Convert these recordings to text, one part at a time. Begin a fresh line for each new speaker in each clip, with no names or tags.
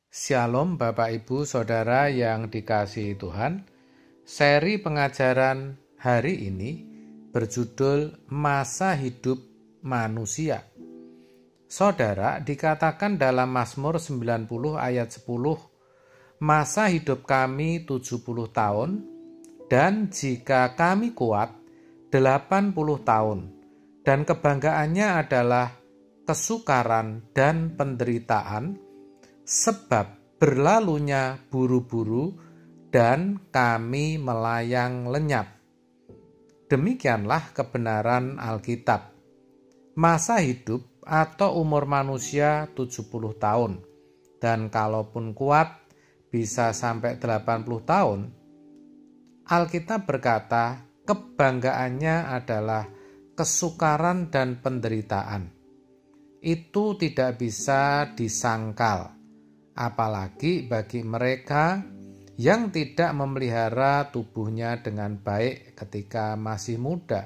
Shalom Bapak Ibu Saudara yang dikasihi Tuhan. Seri pengajaran hari ini berjudul Masa Hidup Manusia. Saudara, dikatakan dalam Mazmur 90 ayat 10, masa hidup kami 70 tahun, dan jika kami kuat 80 tahun, dan kebanggaannya adalah kesukaran dan penderitaan, sebab berlalunya buru-buru dan kami melayang lenyap. Demikianlah kebenaran Alkitab. Masa hidup atau umur manusia 70 tahun, dan kalaupun kuat bisa sampai 80 tahun. Alkitab berkata kebanggaannya adalah kesukaran dan penderitaan. Itu tidak bisa disangkal, apalagi bagi mereka yang tidak memelihara tubuhnya dengan baik ketika masih muda,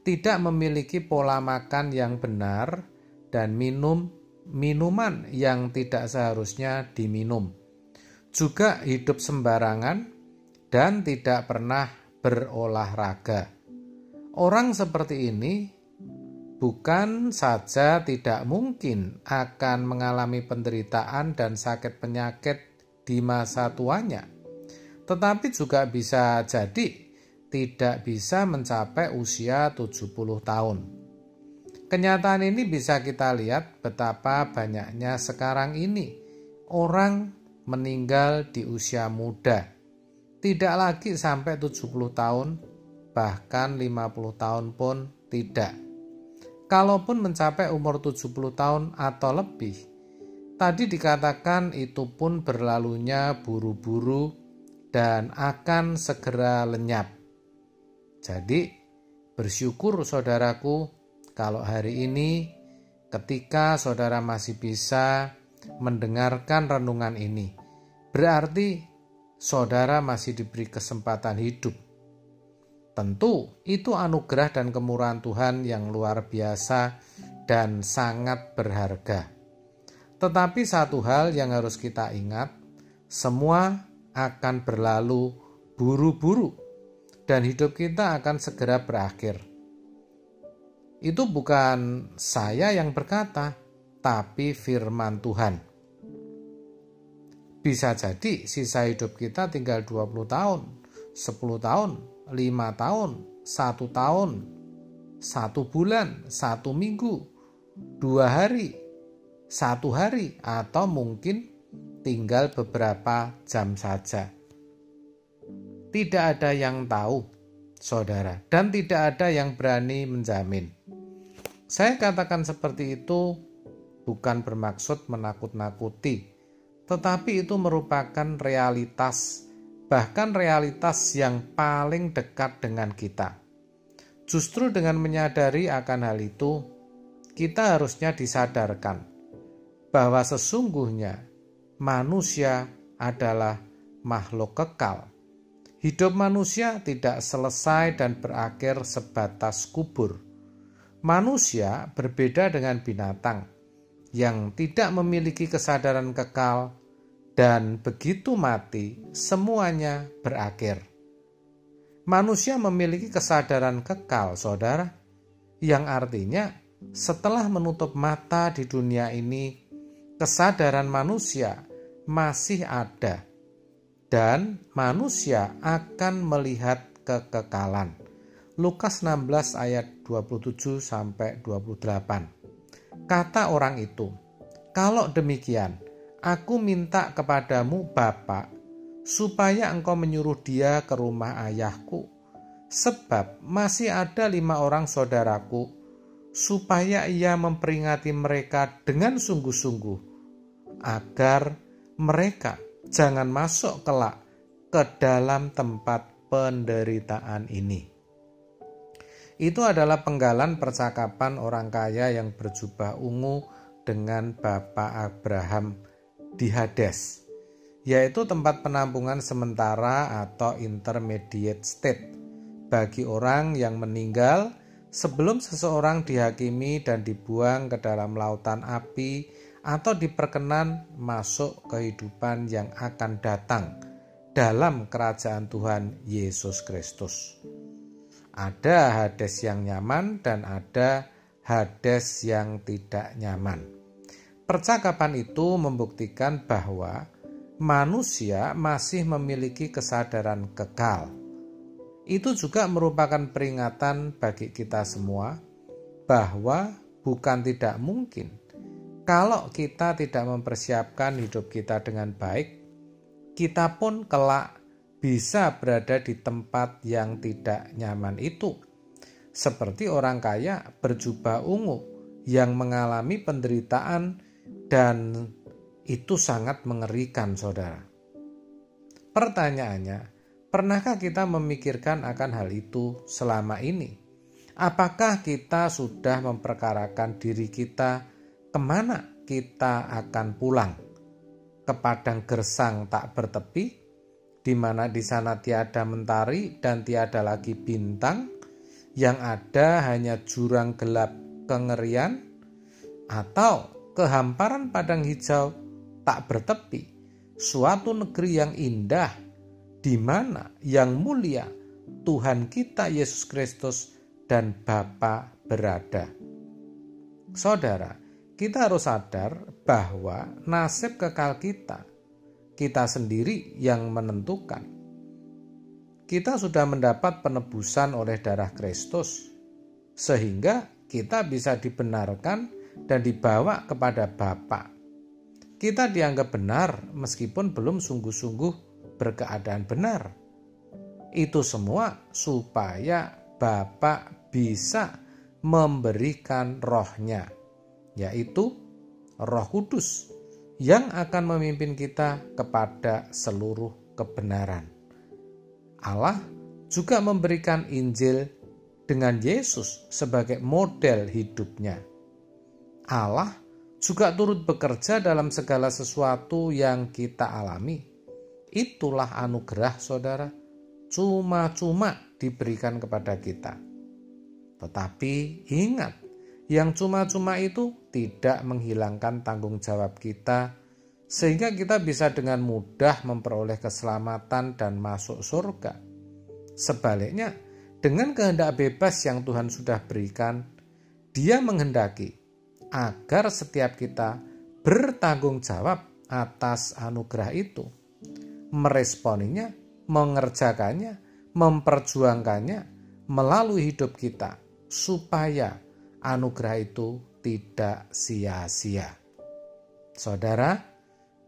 tidak memiliki pola makan yang benar, dan minuman yang tidak seharusnya diminum. Juga hidup sembarangan dan tidak pernah berolahraga. Orang seperti ini bukan saja tidak mungkin akan mengalami penderitaan dan sakit penyakit di masa tuanya, tetapi juga bisa jadi tidak bisa mencapai usia 70 tahun. Kenyataan ini bisa kita lihat betapa banyaknya sekarang ini orang meninggal di usia muda, tidak lagi sampai 70 tahun, bahkan 50 tahun pun tidak. Kalaupun mencapai umur 70 tahun atau lebih, tadi dikatakan itu pun berlalunya buru-buru dan akan segera lenyap. Jadi, bersyukur saudaraku kalau hari ini ketika saudara masih bisa mendengarkan renungan ini, berarti saudara masih diberi kesempatan hidup. Tentu itu anugerah dan kemurahan Tuhan yang luar biasa dan sangat berharga. Tetapi satu hal yang harus kita ingat, semua akan berlalu buru-buru dan hidup kita akan segera berakhir. Itu bukan saya yang berkata, tapi firman Tuhan. Bisa jadi sisa hidup kita tinggal 20 tahun, 10 tahun, 5 tahun, 1 tahun, 1 bulan, 1 minggu, 2 hari, 1 hari, atau mungkin tinggal beberapa jam saja. Tidak ada yang tahu, saudara, dan tidak ada yang berani menjamin. Saya katakan seperti itu bukan bermaksud menakut-nakuti, tetapi itu merupakan realitas, bahkan realitas yang paling dekat dengan kita. Justru dengan menyadari akan hal itu, kita harusnya disadarkan bahwa sesungguhnya manusia adalah makhluk kekal. Hidup manusia tidak selesai dan berakhir sebatas kubur. Manusia berbeda dengan binatang yang tidak memiliki kesadaran kekal, dan begitu mati, semuanya berakhir. Manusia memiliki kesadaran kekal, saudara, yang artinya setelah menutup mata di dunia ini, kesadaran manusia masih ada, dan manusia akan melihat kekekalan. Lukas 16 ayat 27-28. Kata orang itu, "Kalau demikian, aku minta kepadamu, Bapak, supaya engkau menyuruh dia ke rumah ayahku, sebab masih ada 5 orang saudaraku, supaya ia memperingati mereka dengan sungguh-sungguh, agar mereka jangan masuk kelak ke dalam tempat penderitaan ini." Itu adalah penggalan percakapan orang kaya yang berjubah ungu dengan Bapak Abraham di Hades, yaitu tempat penampungan sementara atau intermediate state bagi orang yang meninggal sebelum seseorang dihakimi dan dibuang ke dalam lautan api atau diperkenan masuk kehidupan yang akan datang dalam kerajaan Tuhan Yesus Kristus. Ada Hades yang nyaman dan ada Hades yang tidak nyaman. Percakapan itu membuktikan bahwa manusia masih memiliki kesadaran kekal. Itu juga merupakan peringatan bagi kita semua bahwa bukan tidak mungkin kalau kita tidak mempersiapkan hidup kita dengan baik, kita pun kelak bisa berada di tempat yang tidak nyaman itu. Seperti orang kaya berjubah ungu yang mengalami penderitaan dan itu sangat mengerikan, saudara. Pertanyaannya, pernahkah kita memikirkan akan hal itu selama ini? Apakah kita sudah memperkarakan diri kita kemana kita akan pulang? Ke padang gersang tak bertepi, di mana di sana tiada mentari dan tiada lagi bintang, yang ada hanya jurang gelap kengerian, atau ke hamparan padang hijau tak bertepi, suatu negeri yang indah, di mana yang mulia Tuhan kita Yesus Kristus dan Bapa berada. Saudara, kita harus sadar bahwa nasib kekal kita sendiri yang menentukan. Kita sudah mendapat penebusan oleh darah Kristus, sehingga kita bisa dibenarkan dan dibawa kepada Bapa. Kita dianggap benar meskipun belum sungguh-sungguh berkeadaan benar. Itu semua supaya Bapa bisa memberikan roh-Nya, yaitu Roh Kudus yang akan memimpin kita kepada seluruh kebenaran. Allah juga memberikan Injil dengan Yesus sebagai model hidupnya. Allah juga turut bekerja dalam segala sesuatu yang kita alami. Itulah anugerah, saudara, cuma-cuma diberikan kepada kita. Tetapi ingat, yang cuma-cuma itu tidak menghilangkan tanggung jawab kita, sehingga kita bisa dengan mudah memperoleh keselamatan dan masuk surga. Sebaliknya, dengan kehendak bebas yang Tuhan sudah berikan, Dia menghendaki agar setiap kita bertanggung jawab atas anugerah itu, meresponinya, mengerjakannya, memperjuangkannya melalui hidup kita, supaya anugerah itu tidak sia-sia. Saudara,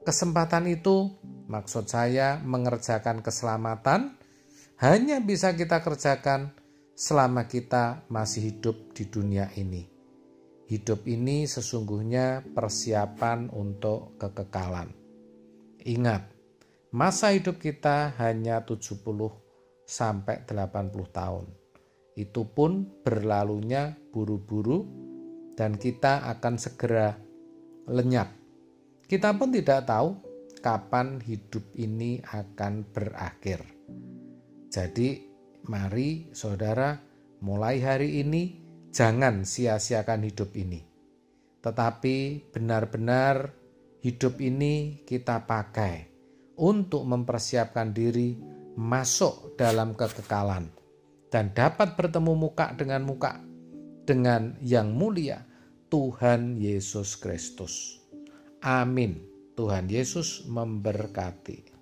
kesempatan itu, maksud saya mengerjakan keselamatan, hanya bisa kita kerjakan selama kita masih hidup di dunia ini. Hidup ini sesungguhnya persiapan untuk kekekalan. Ingat, masa hidup kita hanya 70 sampai 80 tahun. Itu pun berlalunya buru-buru dan kita akan segera lenyap. Kita pun tidak tahu kapan hidup ini akan berakhir. Jadi mari saudara, mulai hari ini jangan sia-siakan hidup ini. Tetapi benar-benar hidup ini kita pakai untuk mempersiapkan diri masuk dalam kekekalan dan dapat bertemu muka dengan yang mulia Tuhan Yesus Kristus. Amin. Tuhan Yesus memberkati.